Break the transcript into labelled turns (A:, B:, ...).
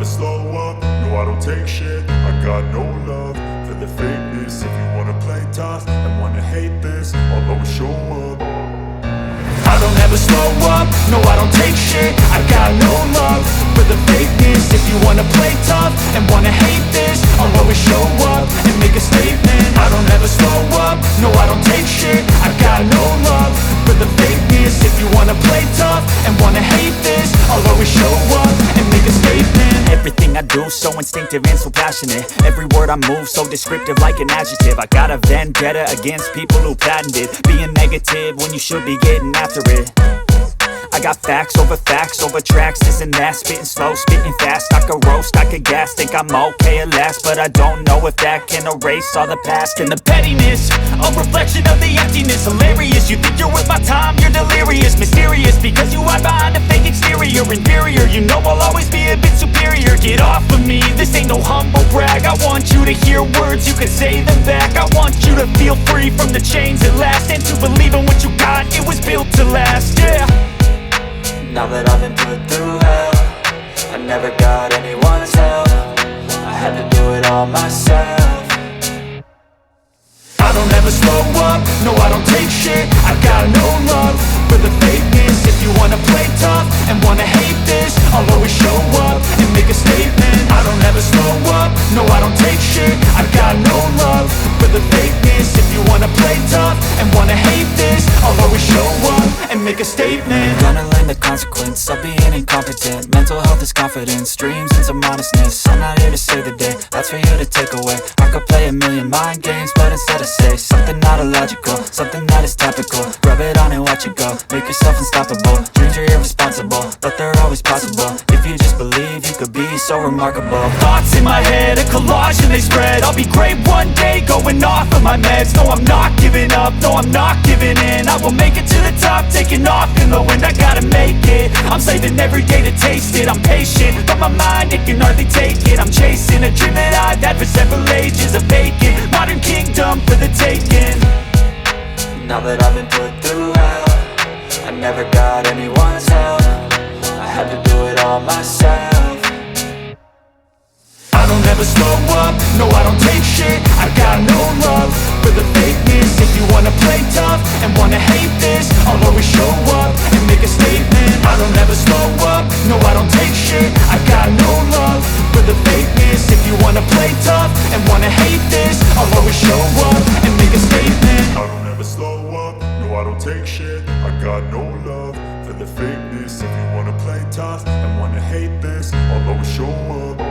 A: slow up, no I don't take shit. I got no love for the fakeness. If you wanna play tough and wanna hate this, I'll always show up. I don't ever slow up, no I don't take shit. I got no love for the fakeness. If you wanna play tough and wanna hate this, I'll always show up and make a statement. I don't ever slow up, no I don't take shit. I got no love for the fakeness. If you wanna play tough and wanna hate this, I'll always show up and make a statement.
B: Everything I do so instinctive and so passionate. Every word I move so descriptive like an adjective. I got a vendetta against people who patented being negative when you should be getting after it. I got facts over tracks, this and that. Spitting slow, spitting fast. I could roast, I could gas. Think I'm okay at last, but I don't know if that can erase all the past. And the pettiness, a reflection of the emptiness. Hilarious, you think you're worth my time, you're delirious. Mysterious, because you hide behind a fake exterior. Inferior, you know I'll always be a bit superior. Get off of me, this ain't no humble brag. I want you to hear words, you can say them back. I want you to feel free from the chains at last, and to believe in what you got, it was built to last, yeah.
C: Now that I've been put through hell, I never got anyone's help. I had to do it all myself.
A: I don't ever slow up, no I don't take shit. I got no love for the fakeness. If you wanna play tough and wanna hate this, I'll always show up and make a statement. I don't ever slow up, no I don't take shit. I got no love for the fakeness. If you wanna play tough and wanna hate this, I'll always show up and make a statement.
C: Gonna learn the consequence of being incompetent. Mental health is confidence, dreams and some modestness. I'm not here to save the day, that's for you to take away. I could play a million mind games, but instead I say something not illogical, something that is topical. Rub it on and watch it go, make yourself unstoppable. Dreams are irresponsible, but they're always possible. If you just believe, you could be so remarkable.
B: Thoughts in my head, a collage and they spread. I'll be great one day, going off of my meds. No, I'm not giving up, no, I'm not giving in. I will make it to the top, taking off in the wind. I gotta make it, I'm saving every day to taste it. I'm patient, but my mind, it can hardly take it. I'm chasing a dream that I've had for several ages. A vacant, modern kingdom for the taking.
C: Now that I've been put through hell, I never got anyone's help. I had to do it all myself.
A: I don't ever slow up, no I don't take shit. I got no love for the fakeness. If you wanna play tough and wanna hate this, I'll always show up and make a statement. I don't ever slow up, no I don't take shit. I got no love for the fakeness. If you wanna play tough and wanna hate this, I'll always show up and make a statement. I don't ever slow up, no I don't take shit. I got no love for the fakeness. If you wanna play tough and wanna hate this, I'll always show up.